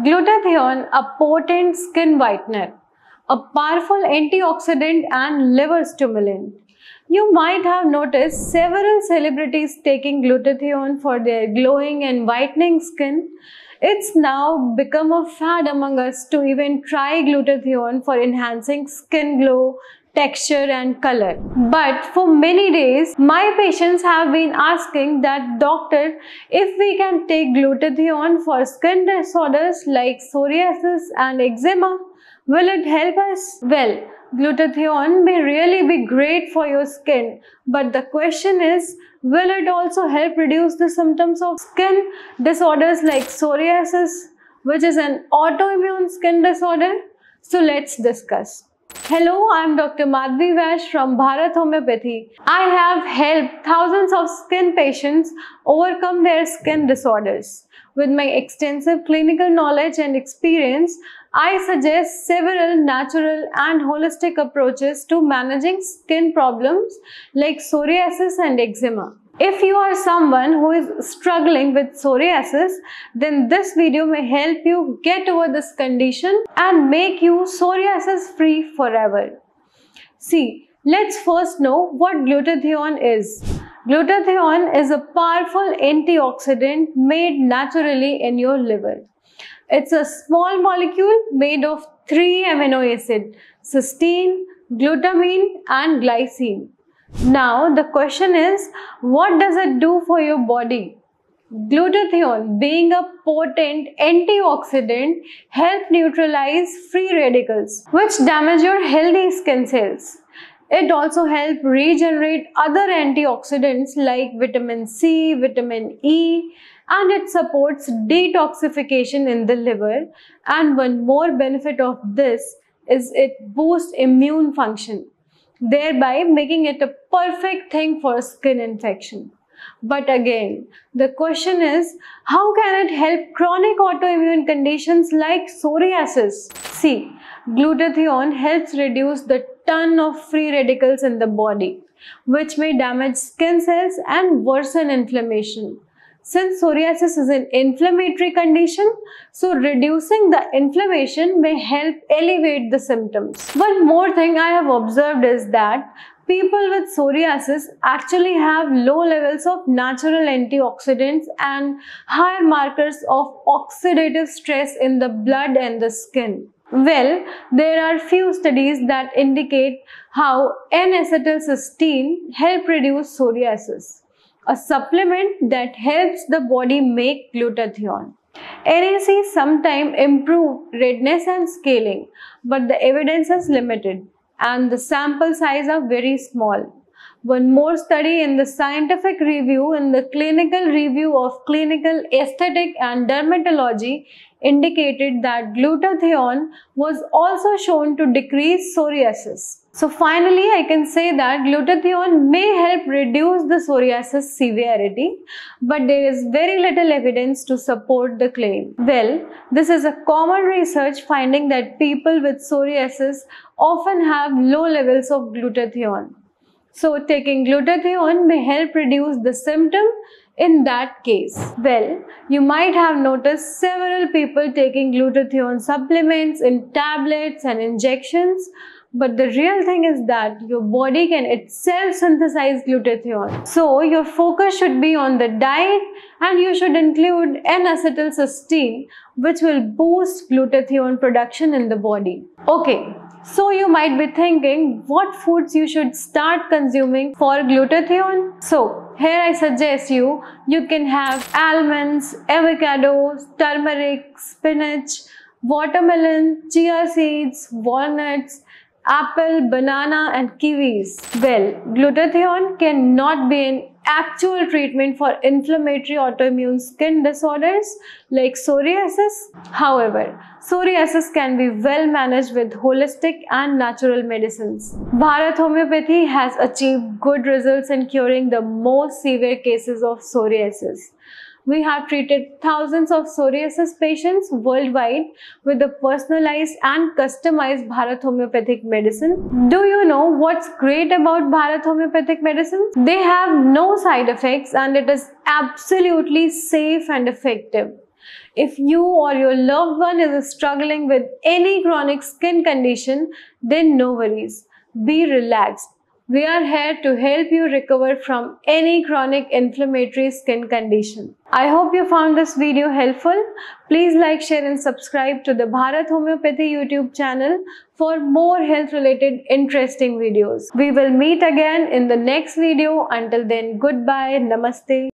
Glutathione, a potent skin whitener, a powerful antioxidant and liver stimulant. You might have noticed several celebrities taking glutathione for their glowing and whitening skin. It's now become a fad among us to even try glutathione for enhancing skin glow, texture and color. But for many days, my patients have been asking that, doctor, if we can take glutathione for skin disorders like psoriasis and eczema, will it help us? Well, glutathione may really be great for your skin, but the question is, will it also help reduce the symptoms of skin disorders like psoriasis, which is an autoimmune skin disorder? So let's discuss. Hello, I am Dr. Madhvi Vash from Bharat Homeopathy. I have helped thousands of skin patients overcome their skin disorders. With my extensive clinical knowledge and experience, I suggest several natural and holistic approaches to managing skin problems like psoriasis and eczema. If you are someone who is struggling with psoriasis, then this video may help you get over this condition and make you psoriasis free forever. See, let's first know what glutathione is. Glutathione is a powerful antioxidant made naturally in your liver. It's a small molecule made of 3 amino acids: cysteine, glutamine and glycine. Now the question is, what does it do for your body? Glutathione, being a potent antioxidant, helps neutralize free radicals which damage your healthy skin cells. It also helps regenerate other antioxidants like vitamin C, vitamin E, and it supports detoxification in the liver. And one more benefit of this is it boosts immune function, thereby making it a perfect thing for skin infection. But again, the question is, how can it help chronic autoimmune conditions like psoriasis? See, glutathione helps reduce the ton of free radicals in the body, which may damage skin cells and worsen inflammation. Since psoriasis is an inflammatory condition, so reducing the inflammation may help elevate the symptoms. One more thing I have observed is that people with psoriasis actually have low levels of natural antioxidants and higher markers of oxidative stress in the blood and the skin. Well, there are few studies that indicate how N-acetylcysteine help reduce psoriasis, a supplement that helps the body make glutathione. NAC sometimes improve redness and scaling, but the evidence is limited and the sample size are very small. One more study in the scientific review in the clinical review of clinical aesthetic and dermatology indicated that glutathione was also shown to decrease psoriasis. So finally, I can say that glutathione may help reduce the psoriasis severity, but there is very little evidence to support the claim. Well, this is a common research finding that people with psoriasis often have low levels of glutathione. So taking glutathione may help reduce the symptom in that case. Well, you might have noticed several people taking glutathione supplements in tablets and injections, but the real thing is that your body can itself synthesize glutathione. So your focus should be on the diet and you should include N-acetylcysteine, which will boost glutathione production in the body. Okay. So you might be thinking what foods you should start consuming for glutathione. So here I suggest you can have almonds, avocados, turmeric, spinach, watermelon, chia seeds, walnuts, apple, banana and kiwis. Well, glutathione cannot be an actual treatment for inflammatory autoimmune skin disorders like psoriasis. However, psoriasis can be well managed with holistic and natural medicines. Bharat Homeopathy has achieved good results in curing the most severe cases of psoriasis. We have treated thousands of psoriasis patients worldwide with a personalized and customized Bharat Homeopathic medicine. Do you know what's great about Bharat Homeopathic medicine? They have no side effects and it is absolutely safe and effective. If you or your loved one is struggling with any chronic skin condition, then no worries. Be relaxed. We are here to help you recover from any chronic inflammatory skin condition. I hope you found this video helpful. Please like, share and subscribe to the Bharat Homeopathy YouTube channel for more health related interesting videos. We will meet again in the next video. Until then, goodbye, namaste.